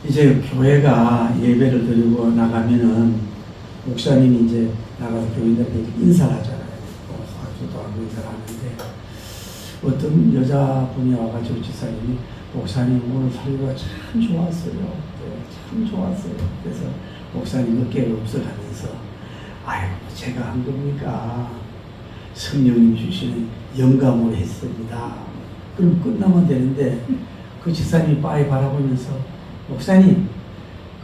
이제 교회가 예배를 드리고 나가면은 목사님이 이제 나가서 교인들에게 인사를 하잖아요. 사주도 하고 인사를 하는데 어떤 여자분이 와가지고 지사님이 목사님 오늘 설교가 참 좋았어요. 네, 참 좋았어요. 그래서 목사님 어깨가 없어가면서 아유 제가 한 겁니까? 성령님 주시는 영감을 했습니다. 그럼 끝나면 되는데 그 지사님이 빠이 바라보면서 목사님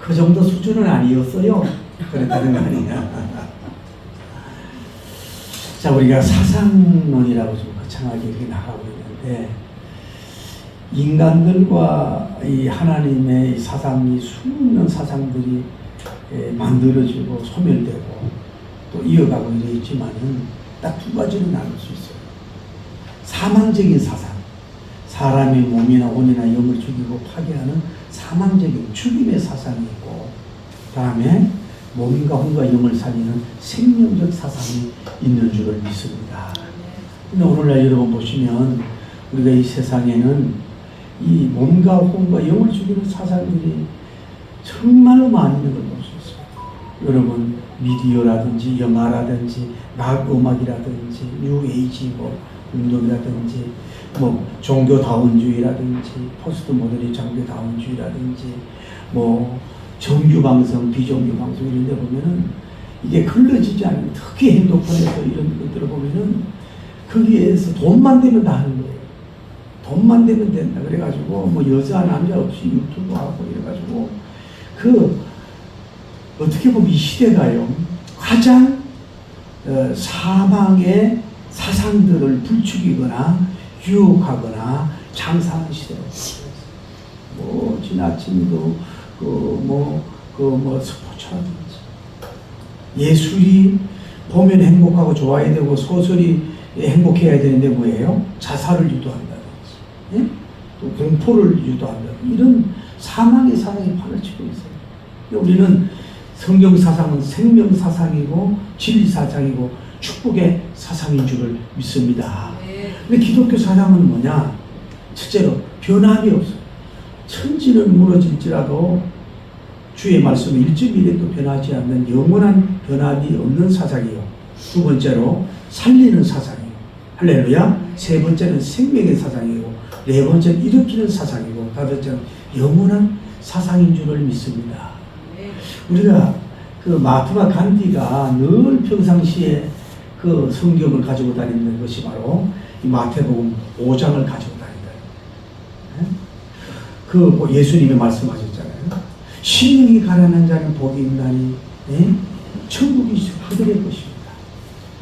그 정도 수준은 아니었어요. 그랬다는 거 아니냐. 자, 우리가 사상론이라고 좀 거창하게 이렇게 나가고 있는데 인간들과 이 하나님의 사상이 수많은 사상들이 만들어지고 소멸되고 또 이어가고 있지만은 딱 두 가지로 나눌 수 있어요. 사망적인 사상, 사람의 몸이나 혼이나 영을 죽이고 파괴하는 사망적인 죽임의 사상이 있고, 다음에 몸과 혼과 영을 살리는 생명적 사상이 있는 줄을 믿습니다. 근데 오늘날 여러분 보시면 우리가 이 세상에는 이 몸과 혼과 영을 죽이는 사상들이 정말로 많이 있는 걸 볼 수 있어요. 여러분 미디어라든지 영화라든지 락 음악이라든지 뉴에이지 운동이라든지 종교다원주의라든지 포스트 모더니 종교다원주의라든지 정규방송 비정규방송 이런 데 보면은 이게 걸러지지 않는 특히 핸드폰에서 이런 것들을 보면은 거기에서 돈만 되면 다 하는 거예요. 돈만 되면 된다 그래가지고 여자 남자 없이 유튜브 하고 이래가지고 어떻게 보면 이 시대가요 가장 사망의 사상들을 부추기거나 유혹하거나 장사하는 시대가 있어요. 지나친 스포츠라든지 예술이 보면 행복하고 좋아야 되고 소설이 행복해야 되는데 뭐예요? 자살을 유도한다든지, 예? 또 공포를 유도한다든지 이런 사망의 사상이 판을 치고 있어요. 우리는 성경 사상은 생명 사상이고 진리 사상이고 축복의 사상인 줄을 믿습니다. 근데 기독교 사상은 뭐냐? 첫째로 변함이 없어요. 천지는 무너질지라도 주의 말씀은 1.1에도 변하지 않는 영원한 변함이 없는 사상이요. 두 번째로 살리는 사상이요. 할렐루야. 세 번째는 생명의 사상이고, 네 번째는 일으키는 사상이고, 다섯째는 영원한 사상인 줄을 믿습니다. 우리가 마하트마 간디가 늘 평상시에 성경을 가지고 다니는 것이 바로 이 마태복음 5장을 가지고 다닌다. 예수님이 말씀하셨잖아요. 심령이 가난한 자는 복이 있나니 천국이 그들의 것입니다.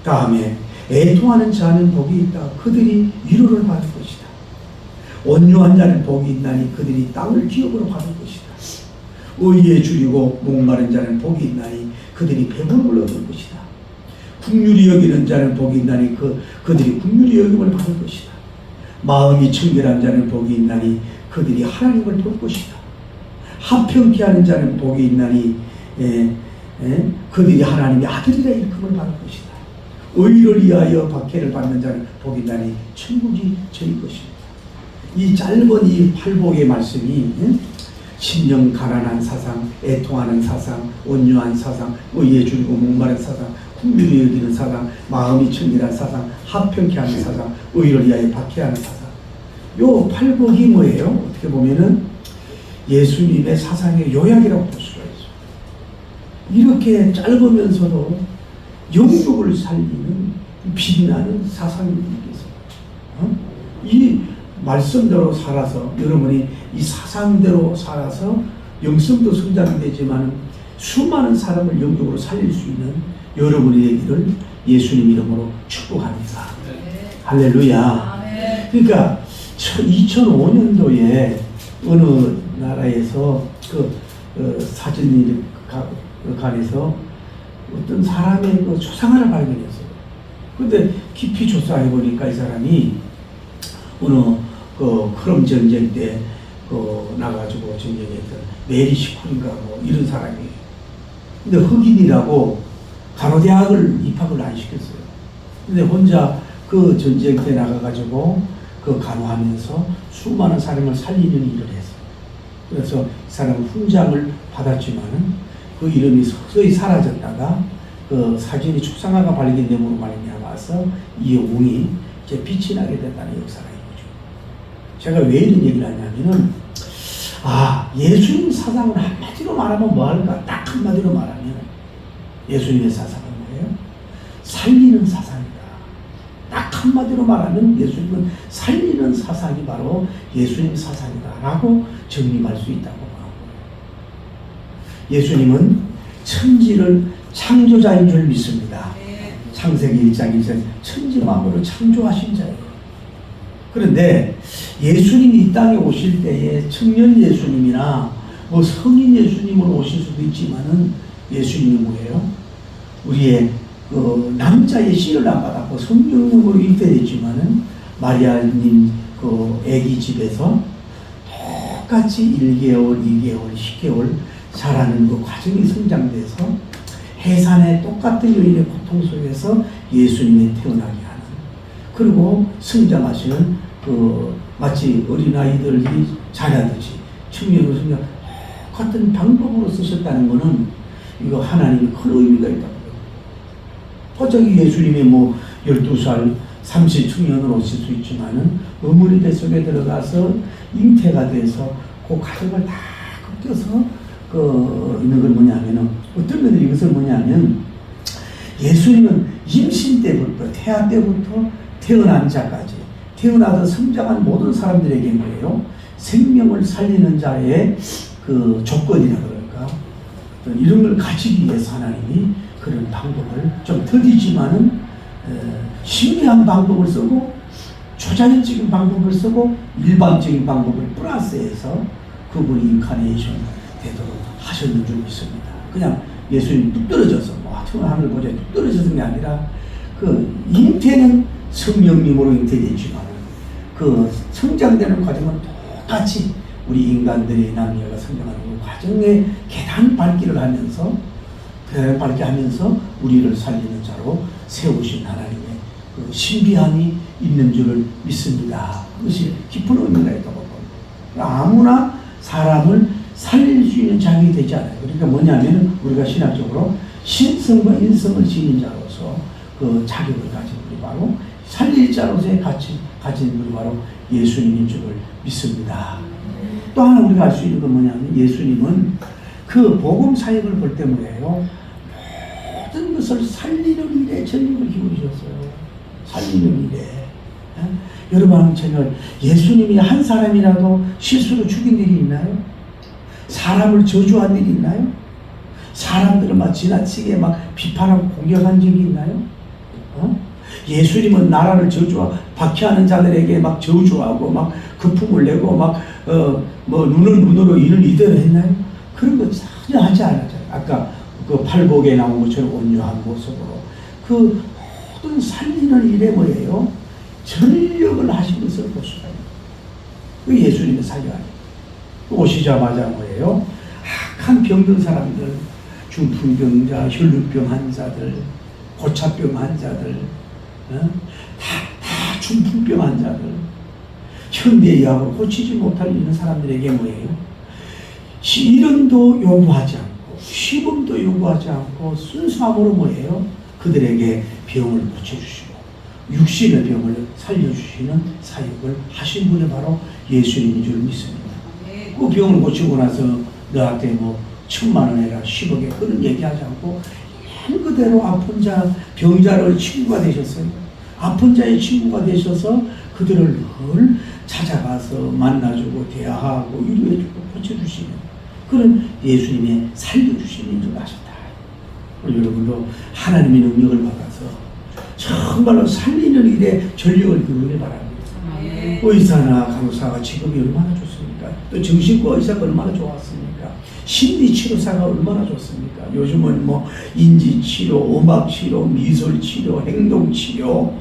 다음에 애통하는 자는 복이 있다. 그들이 위로를 받을 것이다. 온유한 자는 복이 있나니 그들이 땅을 기업으로 받을 것이다. 의에 줄이고 목마른 자는 복이 있나니 그들이 배부름을 얻을 것이다. 긍휼히 여기는 자는 복이 있나니 그들이 긍휼히 여김을 받을 것이다. 마음이 청결한 자는 복이 있나니 그들이 하나님을 볼 것이다. 화평케 하는 자는 복이 있나니 그들이 하나님의 아들이라 일컬음을 받을 것이다. 의를 위하여 박해를 받는 자는 복이 있나니 천국이 저희 것입니다. 이 짧은 이 팔복의 말씀이 심령 가난한 사상, 애통하는 사상, 온유한 사상, 의에 줄이고 목마른 사상, 긍휼히 여기는 사상, 마음이 청결한 사상, 화평케 하는 사상, 의를 위하여 박해하는 사상. 요 팔복이 뭐예요? 어떻게 보면은 예수님의 사상의 요약이라고 볼 수가 있어요. 이렇게 짧으면서도 영육을 살리는 빛나는 사상입니다. 이 말씀대로 살아서 여러분이 이 사상대로 살아서 영성도 성장이 되지만 수많은 사람을 영적으로 살릴 수 있는 여러분이 되기를 예수님 이름으로 축복합니다. 네. 할렐루야. 네. 그러니까 2005년도에 어느 나라에서 사진관에서 어떤 사람의 초상화를 발견했어요. 근데 깊이 조사해 보니까 이 사람이 어느 크롬 전쟁 때 나가지고 전쟁했던 메리 시쿨인가 이런 사람이에요. 근데 흑인이라고 간호대학을 입학을 안 시켰어요. 근데 혼자 그 전쟁 때 나가가지고 간호하면서 수많은 사람을 살리는 일을 했어요. 그래서 이 사람은 훈장을 받았지만은 그 이름이 서서히 사라졌다가 그 사진이 축상화가 발견됨으로 말미암아서 이 영웅이 이제 빛이 나게 됐다는 역사가 있죠. 제가 왜 이런 얘기를 하냐면은 예수님 사상을 한마디로 말하면 뭐 할까? 딱 한마디로 말하면 예수님의 사상은 뭐예요? 살리는 사상이다. 딱 한마디로 말하면 예수님은 살리는 사상이 바로 예수님 사상이다 라고 정리할 수 있다고 보는 거예요. 예수님은 천지를 창조자인 줄 믿습니다. 창세기 1장 1절 천지 만물을 창조하신 자예요. 그런데 예수님이 이 땅에 오실 때에 청년 예수님이나 뭐 성인 예수님으로 오실 수도 있지만은 예수님은 뭐예요? 우리의 그 남자의 씨를 안 받았고 성령으로 잉태됐지만은 마리아님 그 아기 집에서 똑같이 1개월, 2개월, 10개월 자라는 그 과정이 성장돼서 해산의 똑같은 여인의 고통 속에서 예수님이 태어나게 하는, 그리고 성장하시는 그 마치 어린아이들이 자라듯이 청년으로 성장 똑같은 방법으로 쓰셨다는 것은 이거 하나님이 큰 의미가 있다고. 갑자기 예수님이 뭐 12살 30 청년으로 오실 수 있지만은 어머니 뱃속에 들어가서 잉태가 돼서 그 가정을 다 꺾여서 있는 건 뭐냐면은, 어떤 분들이 이것을 뭐냐면 예수님은 임신 때부터 태아 때부터 태어난 자까지 태어나서 성장한 모든 사람들에게 뭐예요? 생명을 살리는 자의 그 조건이라 그럴까? 이런 걸 가지기 위해서 하나님이 그런 방법을 좀 더디지만은 신비한 방법을 쓰고 초자연적인 방법을 쓰고 일반적인 방법을 플러스해서 그분이 인카네이션 되도록 하셨는 줄 믿습니다. 그냥 예수님 뚝 떨어져서 하늘 보좌에 뚝 떨어져서 게 아니라 그 잉태는 성령님으로 잉태되지만 그 성장되는 과정은 똑같이 우리 인간들이 남녀가 성장하는 그 과정에 계단 밟기를 하면서 우리를 살리는 자로 세우신 하나님의 그 신비함이 있는 줄을 믿습니다. 그것이 깊은 의미가 있다고 봅니다. 아무나 사람을 살릴 수 있는 자격이 되지 않아요. 그러니까 뭐냐면 우리가 신학적으로 신성과 인성을 지닌 자로서 그 자격을 가진 분이 바로 살릴 자로서의 가진 분이 바로 예수님인 줄을 믿습니다. 또 하나 우리가 알 수 있는 건 뭐냐면 예수님은 그 복음 사역을 볼 때 뭐예요? 모든 것을 살리는 일에 전력을 기울이셨어요. 살리는 일에. 여러분, 제가 예수님이 한 사람이라도 실수로 죽인 일이 있나요? 사람을 저주한 일이 있나요? 사람들을 막 지나치게 막 비판하고 공격한 적이 있나요? 예수님은 나라를 박해하는 자들에게 막 저주하고 막 거품을 내고 막 뭐 눈으로 이를 이대로 했나요? 그런 거 전혀 하지 않았잖아요. 아까 그 팔복에 나온 것처럼 온유한 모습으로 그 모든 살리는 일에 뭐예요? 전력을 하신 것을 볼 수가 있어요. 그 예수님의 사역 아니에요. 오시자마자 뭐예요? 악한 병든 사람들, 중풍병자, 혈루병 환자들, 고차병 환자들, 다 중풍병 환자들, 현대의학으로 고치지 못할 이런 사람들에게 뭐예요? 이름도 요구하지 않고 시범도 요구하지 않고 순수함으로 뭐예요? 그들에게 병을 고쳐주시고 육신의 병을 살려주시는 사역을 하신 분이 바로 예수님인 줄 믿습니다. 그 병을 고치고 나서 너한테 뭐 1,000만 원 해라 10억에 그런 얘기하지 않고 한 그대로 아픈 자 병자를 친구가 되셨어요. 아픈 자의 친구가 되셔서 그들을 늘 찾아가서 만나주고 대화하고 위로해주고 고쳐주시는 그런 예수님의 살려주시는 줄 아셨다. 여러분도 하나님의 능력을 받아서 정말로 살리는 일에 전력을 기울이기 바랍니다. 의사나 간호사가 직업이 얼마나 좋습니까? 또 정신과 의사가 얼마나 좋았습니까? 심리치료사가 얼마나 좋습니까? 요즘은 뭐 인지치료, 음악치료, 미술치료, 행동치료,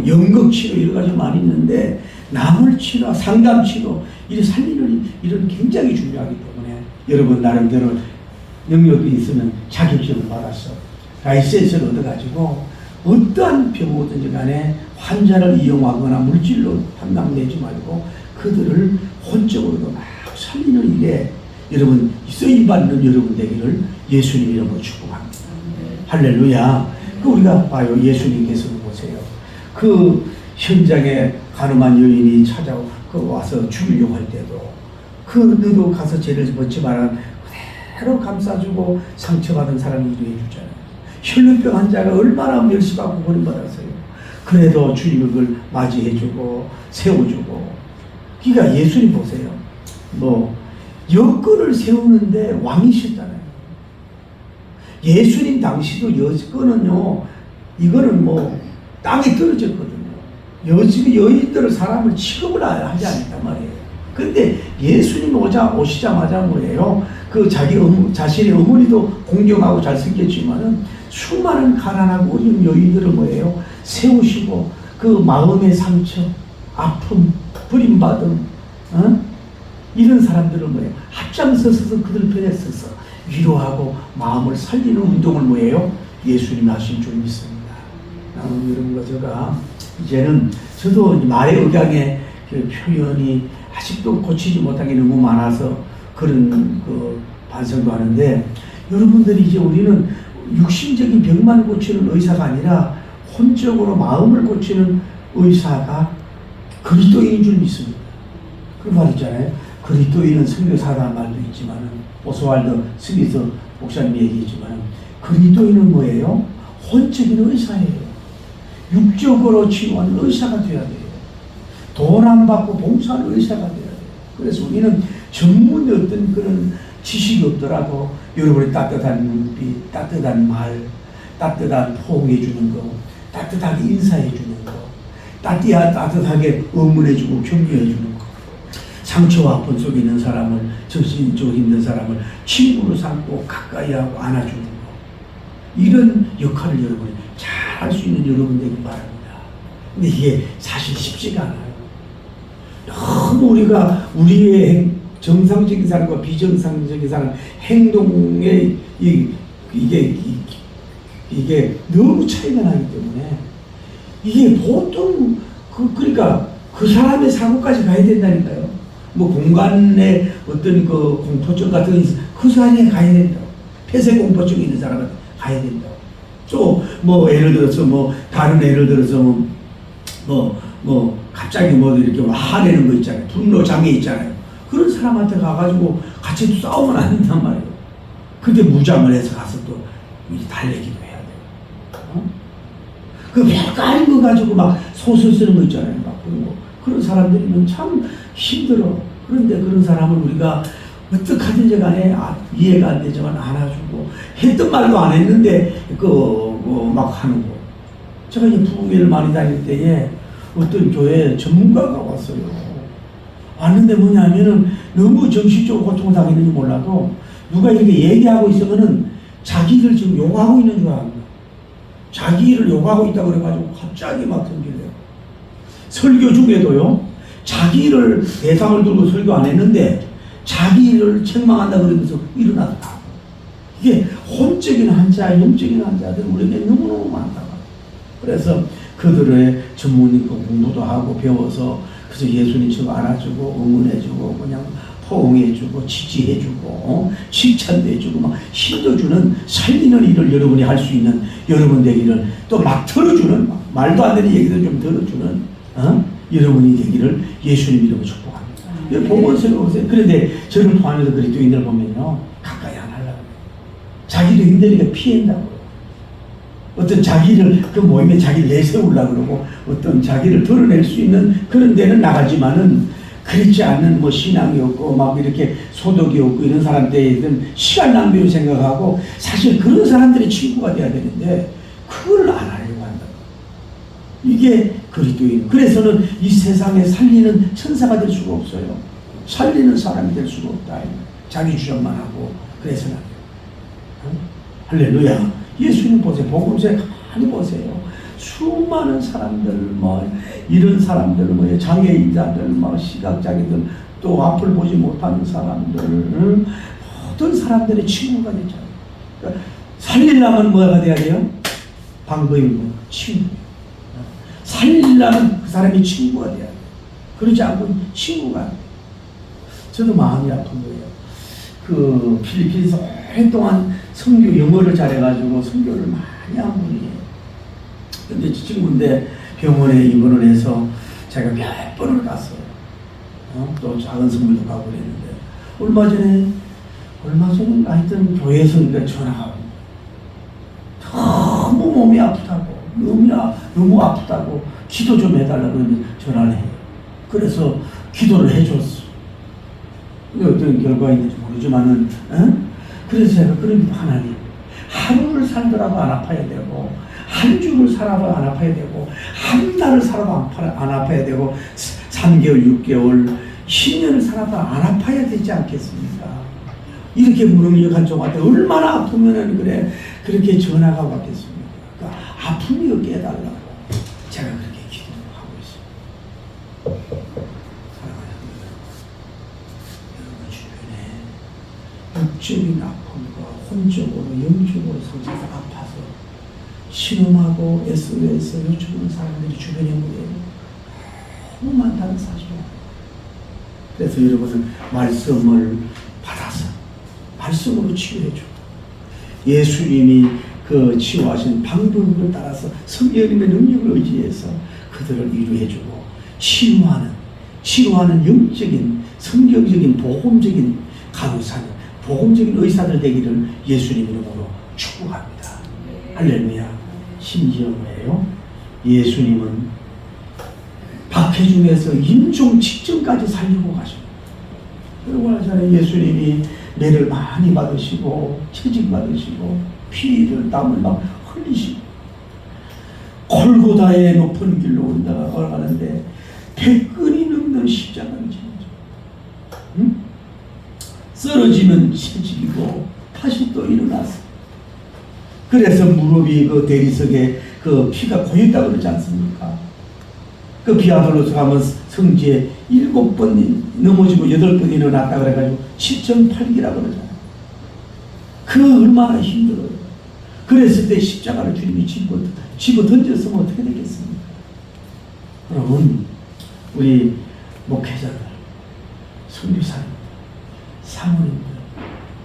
연극치료 여러 가지 많이 있는데 나물치료, 상담치료 이런 살리는 일은 굉장히 중요하기 때문에 여러분 나름대로 능력이 있으면 자격증을 받아서 라이센스를 얻어가지고 어떠한 병이든지 간에 환자를 이용하거나 물질로 판단 내지 말고 그들을 혼적으로도 막 살리는 일에 여러분 쓰임받는 여러분 되기를 예수님 이름으로 축복합니다. 할렐루야. 우리가 봐요. 예수님께서도 보세요. 그 현장에 가늠한 여인이 와서 죽이려고 할 때도 너도 가서 죄를 벗지 마라. 그대로 감싸주고 상처받은 사람이 위로해 주잖아요. 혈루병 환자가 얼마나 멸시받고 버림받았어요. 그래도 주님을 그걸 맞이해주고 세워주고. 그러니까 예수님 보세요. 여건을 세우는데 왕이셨잖아요. 예수님 당시도 여건은요, 이거는 땅에 떨어졌거든요. 여인들을 사람을 취급을 하지 않았단 말이에요. 근데 예수님 오시자마자 뭐예요? 자신의 어머니도 공경하고 잘생겼지만은 수많은 가난하고 어린 여인들을 뭐예요? 세우시고 그 마음의 상처, 아픔, 버림받음, 이런 사람들을 뭐예요? 앞장서서 그들 편에 서서 위로하고 마음을 살리는 운동을 뭐예요? 예수님이 하신 줄 믿습니다. 여러분과 제가 이제는 저도 말의 억양의 그 표현이 아직도 고치지 못한 게 너무 많아서 그런 반성도 하는데, 여러분들이 이제 우리는 육신적인 병만 고치는 의사가 아니라 혼적으로 마음을 고치는 의사가 그리스도인인 줄 믿습니다. 그런 말 있잖아요. 그리스도인은 선교사라는 말도 있지만, 오스왈드 스미스 목사님이 얘기했지만, 그리스도인은 뭐예요? 혼적인 의사예요. 육적으로 치유하는 의사가 되어야 돼요. 돈 안 받고 봉사하는 의사가 되어야 돼요. 그래서 우리는 전문의 어떤 그런 지식이 없더라도 여러분의 따뜻한 눈빛, 따뜻한 말, 따뜻한 포옹해 주는 거, 따뜻하게 인사해 주는 거, 따뜻하게 응원해 주고 격려해 주는 거, 상처와 아픔 속에 있는 사람을, 정신적으로 힘든 사람을 친구로 삼고 가까이 하고 안아주는 거, 이런 역할을 여러분이 잘 할 수 있는 여러분 되길 바랍니다. 근데 이게 사실 쉽지가 않아요. 너무 우리의 정상적인 사람과 비정상적인 사람 행동에 이게 너무 차이가 나기 때문에 이게 보통 그러니까 그 사람의 사고까지 가야 된다니까요. 공간에 어떤 공포증 같은 그 사람에 가야 된다고. 폐쇄 공포증이 있는 사람한테 가야 된다고. 또 예를 들어서 다른 예를 들어서 갑자기 이렇게 화내는 거 있잖아요. 분노 장애 있잖아요. 그런 사람한테 가가지고 같이 싸우면 안 된단 말이에요. 근데 무장을 해서 가서 또 달래기도 해야 돼요. 그 별거 아닌 거 가지고 막 소설 쓰는 거 있잖아요. 그런 사람들이면 참 힘들어. 그런데 그런 사람을 우리가 어떡하든지 간에 이해가 안 되지만 안아주고, 했던 말도 안 했는데 막 하는 거. 제가 이제 부흥회를 많이 다닐 때에 어떤 교회 전문가가 왔어요. 왔는데 뭐냐면은 너무 정신적으로 고통을 당했는지 몰라도 누가 이렇게 얘기하고 있으면은 자기를 지금 욕하고 있는 줄 압니다. 자기를 욕하고 있다고 그래가지고 갑자기 막 던지래요. 설교 중에도요, 자기를 대상을 두고 설교 안 했는데 자기를 책망한다 그러면서 일어났다. 이게 혼적인 환자, 영적인 환자들 우리에게 너무너무 많다. 그래서 그들의 전문인 공부도 하고 배워서 그래서 예수님처럼 알아주고 응원해주고 그냥 포옹해주고 지지해주고 칭찬도 해주고 막 힘도 주는 살리는 일을 여러분이 할 수 있는 여러분 되기를, 또 막 들어주는 말도 안 되는 얘기도 좀 들어주는 여러분이 되기를 예수님 이름으로 축복합니다. 보면서 보세요. 그런데 저를 포함해서 그리스도인들 보면요, 가까이 안 하려고 해요. 자기도 힘드니까 피한다고. 어떤 자기를 그 모임에 자기를 내세우려고 그러고 어떤 자기를 드러낼 수 있는 그런 데는 나가지만은 그렇지 않는 신앙이 없고 막 이렇게 소득이 없고 이런 사람들은 시간 낭비로 생각하고 사실 그런 사람들이 친구가 돼야 되는데 그걸 안 하려고 한다. 이게 그리스도인. 그래서는 이 세상에 살리는 천사가 될 수가 없어요. 살리는 사람이 될 수가 없다. 자기 주장만 하고 그래서는 안 돼요. 할렐루야. 예수님 보세요. 복음서에 가만히 보세요. 수많은 사람들, 이런 사람들, 장애인자들, 시각장애들, 또 앞을 보지 못하는 사람들, 모든 사람들의 친구가 되잖아요. 그러니까 살리려면 뭐가 돼야 돼요? 방법이 친구. 살리려면 그 사람이 친구가 돼야 돼요. 그러지 않고 친구가. 저도 마음이 아픈 거예요. 그 필리핀에서 오랫동안 선교 영어를 잘해가지고 선교를 많이 한 분이에요. 근데 친구인데 병원에 입원을 해서 제가 몇 번을 갔어요. 또 작은 선물도 가고 그랬는데 얼마 전에 하여튼 교회에서 전화가 오고 너무 몸이 아프다고 너무 아프다고 기도 좀 해달라고 그러면 전화를 해요. 그래서 기도를 해줬어. 어떤 결과인지 모르지만은 그래서 제가 그런 하나님 하루를 살더라도 안 아파야 되고 한 주를 살아도 안 아파야 되고 한 달을 살아도 안 아파야 되고 3개월, 6개월, 10년을 살아도 안 아파야 되지 않겠습니까? 이렇게 무능력한 종한테 얼마나 아프면은 그렇게 전화가 왔겠습니까? 그러니까 아픔이 깨달라고 제가 그렇게 기도하고 있습니다. 사랑하는 여러분 주변에 육적인 아픔과 혼적으로 영적으로 상처가 아파서 신음하고 SOS 요청하는 사람들이 주변에 너무 많다는 사실이에요. 그래서 여러분은 말씀을 받아서 말씀으로 치유해주고 예수님이 그 치유하신 방법을 따라서 성령님의 능력을 의지해서 그들을 위로해주고 치유하는 영적인 성경적인 복음적인 간호사는 복음적인 의사들 되기를 예수님 이름으로 축복합니다. 할렐루야. 심지어 뭐예요? 예수님은 박해중에서 임종 직전까지 살리고 가십니다. 여러분 알잖아요. 예수님이 매를 많이 받으시고 채찍 받으시고 피를 땀을 막 흘리시고 골고다의 높은 길로 올라가는데 100근이 넘는 십자가를 지면서 쓰러지면 채찍이고 다시 또 일어나서 그래서 무릎이 그 대리석에 그 피가 고였다고 그러지 않습니까? 그 비아돌로서 가면 성지에 7번 넘어지고 8번 일어났다 그래가지고 7.8기라고 그러잖아요. 그 얼마나 힘들어요. 그랬을 때 십자가를 주님이 집어 던졌으면 어떻게 되겠습니까? 여러분, 우리 목회자들, 선교사님들, 사모님들,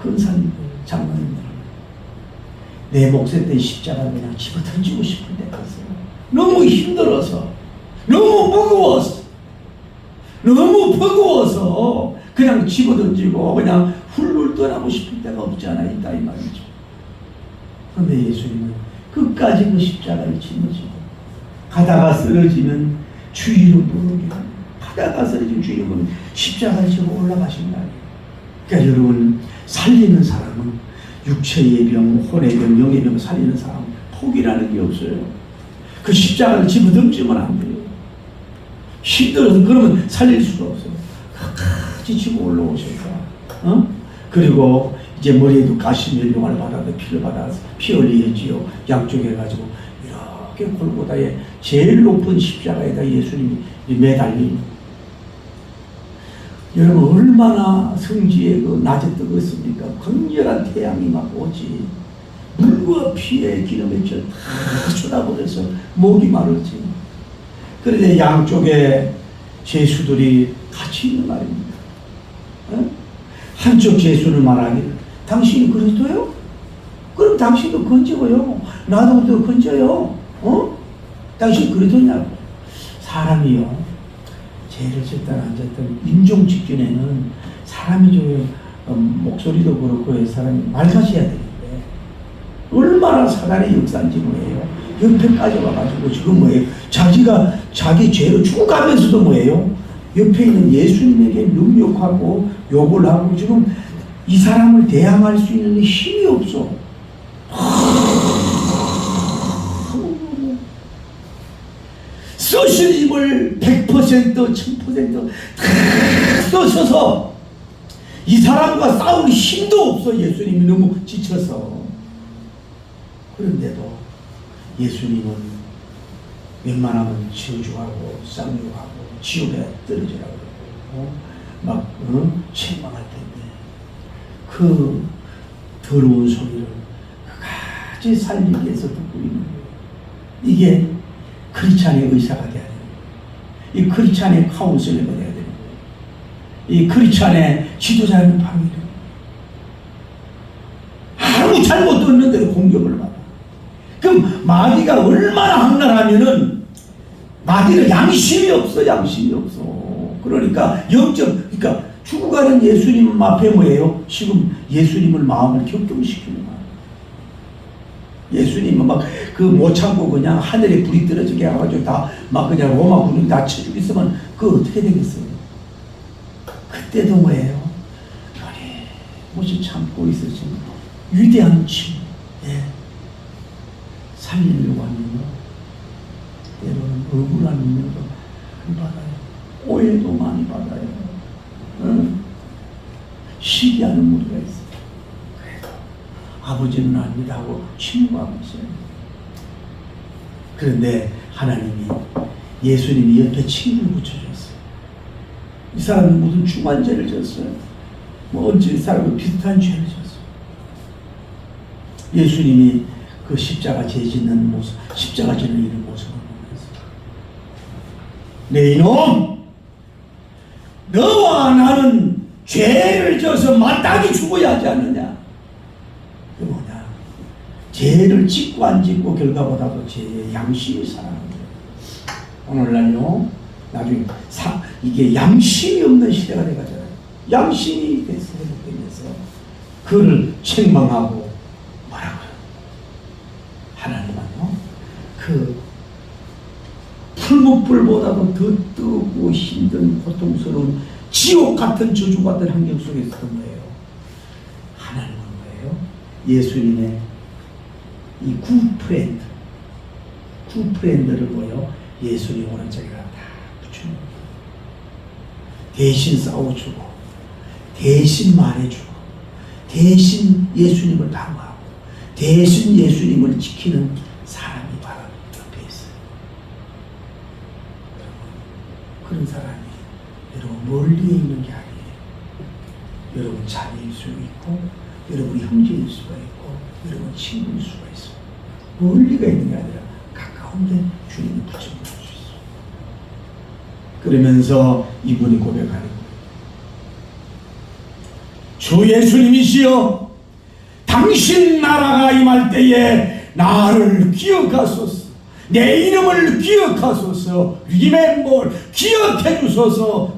근사님들, 장로님들, 내 목세 때 십자가를 그냥 집어 던지고 싶을 때가 있어요. 너무 힘들어서, 너무 버거워서 그냥 집어 던지고 그냥 훌훌 떠나고 싶을 때가 없지 않아 있다 이 말이죠. 그런데 예수님은 끝까지 그 십자가를 짊어지고 가다가 쓰러지면 주의를 모르게 가다가 쓰러지면 주의를 모르게 십자가를 지고 올라가신다. 그러니까 여러분 살리는 사람은 육체의 병, 혼의 병, 영의 병 살리는 사람은 포기라는 게 없어요. 그 십자가를 집어 던지면 안 돼요. 힘들어서 그러면 살릴 수가 없어요. 끝까지 지고 올라오셔서 그리고 이제 머리에도 가시면용을 받아서 피를 받아서 피 흘리지요. 양쪽에 가지고 이렇게 골고다에 제일 높은 십자가에다 예수님이 매달린. 여러분 얼마나 성지에 그 낮에 뜨겁습니까? 강렬한 태양이 막 오지. 물과 피에 기름에 다 쏟아버려서 목이 마르지. 그런데 양쪽에 제수들이 같이 있는 말입니다. 한쪽 제수는 말하기를 당신이 그리스도요? 그럼 당신도 건져요. 나도 건져요. 당신 그리스도냐고. 사람이요. 죄를 짓든 안 짓든 임종 직전에는 사람이 목소리도 그렇고 사람이 맑아져야 되는데 얼마나 사단의 역사인지 뭐예요. 옆에까지 와가지고 지금 뭐예요. 자기 죄로 죽어가면서도 뭐예요. 옆에 있는 예수님에게 능욕하고 욕을 하고 지금 이 사람을 대항할 수 있는 힘이 없어. 쓰신 힘을 100%, 1000% 다 써셔서 이 사람과 싸울 힘도 없어. 예수님이 너무 지쳐서. 그런데도 예수님은 웬만하면 저주하고 쌍욕하고 지옥에 떨어지라고 그러고 막 책망할 텐데 그 더러운 소리를 끝까지 살리기 위해서 듣고 있는 거예요. 이게 크리스찬의 의사가 돼야 돼요. 이 크리스찬의 카운슬러가 돼야 되는 거예요. 이 크리스찬의 지도자는 바로 이래요. 아무 잘못도 없는데도 공격을 받아. 그럼 마귀가 얼마나 악랄하면은 마귀는 양심이 없어. 그러니까 그러니까 죽어가는 예수님 앞에 뭐예요? 지금 예수님을 마음을 격동시키는 거야. 예수님은 막 그 못 참고 그냥 하늘에 불이 떨어지게 해가지고 다 막 그냥 로마 군인 다 쳐주고 있으면 그 어떻게 되겠어요? 그때도 뭐예요? 아니 뭐지 참고 있으시면 위대한 침, 예. 살리려고 하면 때로는 억울한 능력도 많이 받아요. 오해도 많이 받아요. 응? 시기하는 무리가 있어요. 그래도 아버지는 아닙니다 하고 침묵하고 있어요. 그런데 하나님이 예수님이 옆에 친구를 붙여줬어요. 이 사람은 무슨 중환죄를 졌어요. 뭐 언제 이 사람은 비슷한 죄를 졌어요. 예수님이 그 십자가 재짓는 모습, 십자가 지는 이런 모습을 보면서 내 이놈! 너와 나는 죄를 져서 마땅히 죽어야 하지 않느냐? 그 뭐냐? 죄를 짓고 안 짓고 결과보다도 죄의 양심이 살아가는 거예요. 오늘날요, 나중에 이게 양심이 없는 시대가 돼가잖아요. 양심이 돼서 회복되면서 그를 책망하고 뭐라고요? 하나님은요, 그 풀무불보다도 더 뜨고 힘든 고통스러운 지옥 같은 저주 같은 환경 속에 있었던 거예요. 하나님은 뭐예요? 예수님의 이 구프렌드를 보여 예수님 오른쪽에다 다 붙여놓은 거예요. 대신 싸워주고, 대신 말해주고, 대신 예수님을 방어하고, 대신 예수님을 지키는 사람이 바로 옆에 있어요. 그런 사람이 여러분 멀리에 있는 게 아니에요. 여러분 자녀일 수 있고, 여러분 형제일 수가 있고, 여러분 친구일 수가 있어요. 멀리가 있는 게 아니라 가까운데 주님이 붙여놓을 수 있어요. 그러면서 이분이 고백하는 거예요. 주 예수님이시여, 당신 나라가 임할 때에 나를 기억하소서. 내 이름을 기억하소서. 리멤버, 기억해 주소서.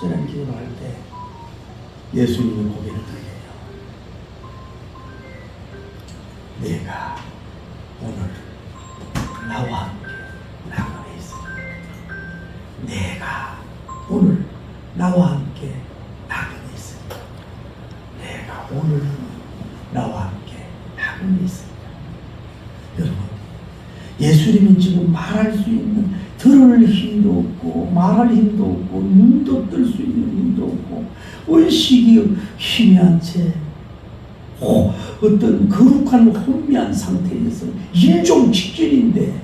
간절한 기도를 할 때 예수님이 고개를 들려요. 내가 오늘 나와 함께 낙원에 있습니다. 내가 오늘 나와 함께 낙원에 있습니다. 내가 오늘 나와 함께 낙원에 있습니다. 여러분, 예수님은 지금 말할 수 있는, 들을 힘도 없고 말할 힘도 없고 눈도 뜰 수 있는 힘도 없고 의식이 희미한 채 어떤 거룩한 혼미한 상태에서 임종 직전인데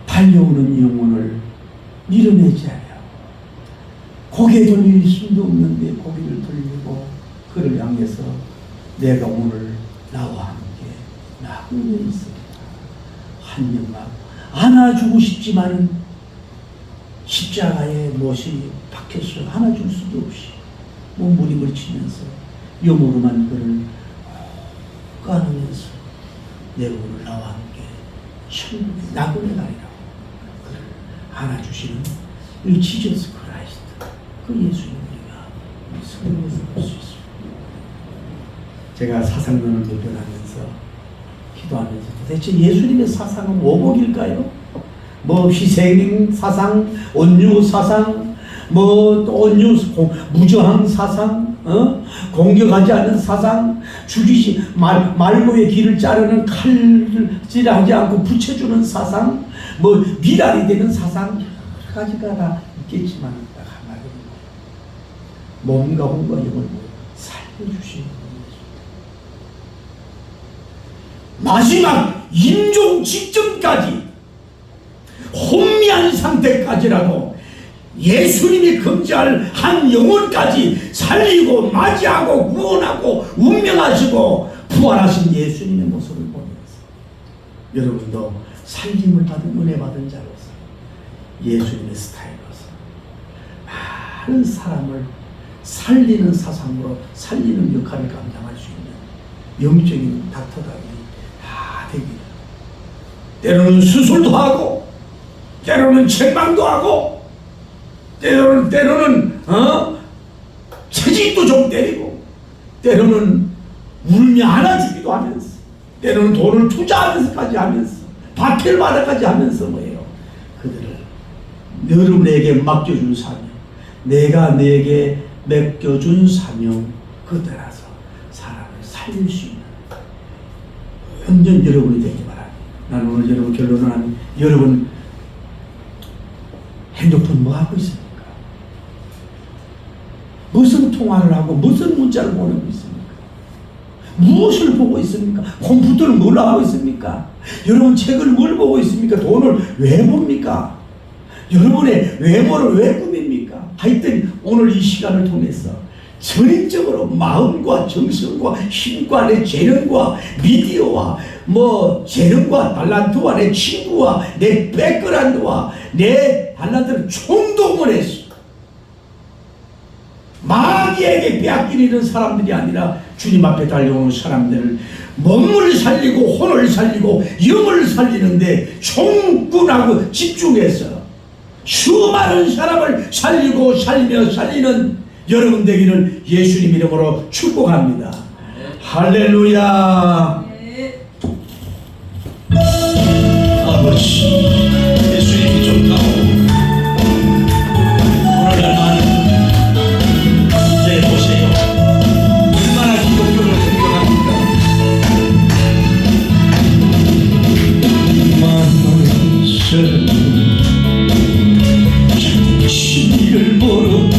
달려오는 영혼을 밀어내지 않아요. 고개 돌릴 힘도 없는데 고개를 돌리고 그를 향해서 내가 오늘 나와 함께 낙원에 있습니다. 한 명만 안아주고 싶지만은 십자가에 못이 박혀서 안아줄 수도 없이 몸부림을 치면서 염으로만 그를 까누면서 내가 오늘 나와 함께 천국의 낙원에 가리라고 그를 안아주시는 이 지저스 크라이스트, 그 예수님 우리가 성경에서 볼 수 있습니다. 제가 사상론을 대변하면서 기도하면서 도대체 예수님의 사상은 오복일까요? 뭐 희생 사상, 온유 사상, 뭐 온유 무저항 사상, 공격하지 않는 사상, 죽이지 말고의 길을 자르는 칼질하지 않고 붙여주는 사상, 뭐 미랄이 되는 사상, 여러 가지가 다 있겠지만 딱 하나는 몸과 혼과 영을 살려주시는 분이죠. 마지막 임종 직전까지 혼미한 상태까지라도 예수님이 금지할 한 영혼까지 살리고 맞이하고 구원하고 운명하시고 부활하신 예수님의 모습을 보면서 여러분도 살림을 받은 은혜 받은 자로서 예수님의 스타일로서 많은 사람을 살리는 사상으로 살리는 역할을 감당할 수 있는 영적인 닥터답이 다 되기를. 때로는 수술도 하고, 때로는 책망도 하고, 때로는 채찍도 좀 때리고, 때로는 울며 안아주기도 하면서, 때로는 돈을 투자하면서까지 하면서, 박해를 받아까지 하면서 뭐예요? 그들을 여러분에게 맡겨준 사명, 내가 내게 맡겨준 사명, 그에 따라서 사람을 살릴 수 있는 완전 여러분이 되기 바랍니다. 나는 오늘 여러분 결론을 하면, 여러분 핸드폰 뭐 하고 있습니까? 무슨 통화를 하고 무슨 문자를 보내고 있습니까? 무엇을 보고 있습니까? 컴퓨터를 뭘 하고 있습니까? 여러분 책을 뭘 보고 있습니까? 돈을 왜 봅니까? 여러분의 외모를 왜 꾸밉니까? 하여튼 오늘 이 시간을 통해서 전인적으로 마음과 정성과 힘과 내 재능과 미디어와 재능과 달란트와 내 친구와 내 백그라운드와 내 달란트를 총동원해서 마귀에게 빼앗기는 사람들이 아니라 주님 앞에 달려오는 사람들을 몸을 살리고 혼을 살리고 영을 살리는데 총군하고 집중해서 수많은 사람을 살리고 살리며 살리는 여러분 되기를 예수님 이름으로 축복합니다. 할렐루야. 아버지, 예수님이 좋다고 오늘날 많은 이제 보세요. 얼마나 기독교를 공격합니까? 진리를 모른 채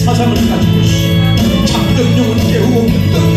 사상을 가지고 잠든 영혼 깨우고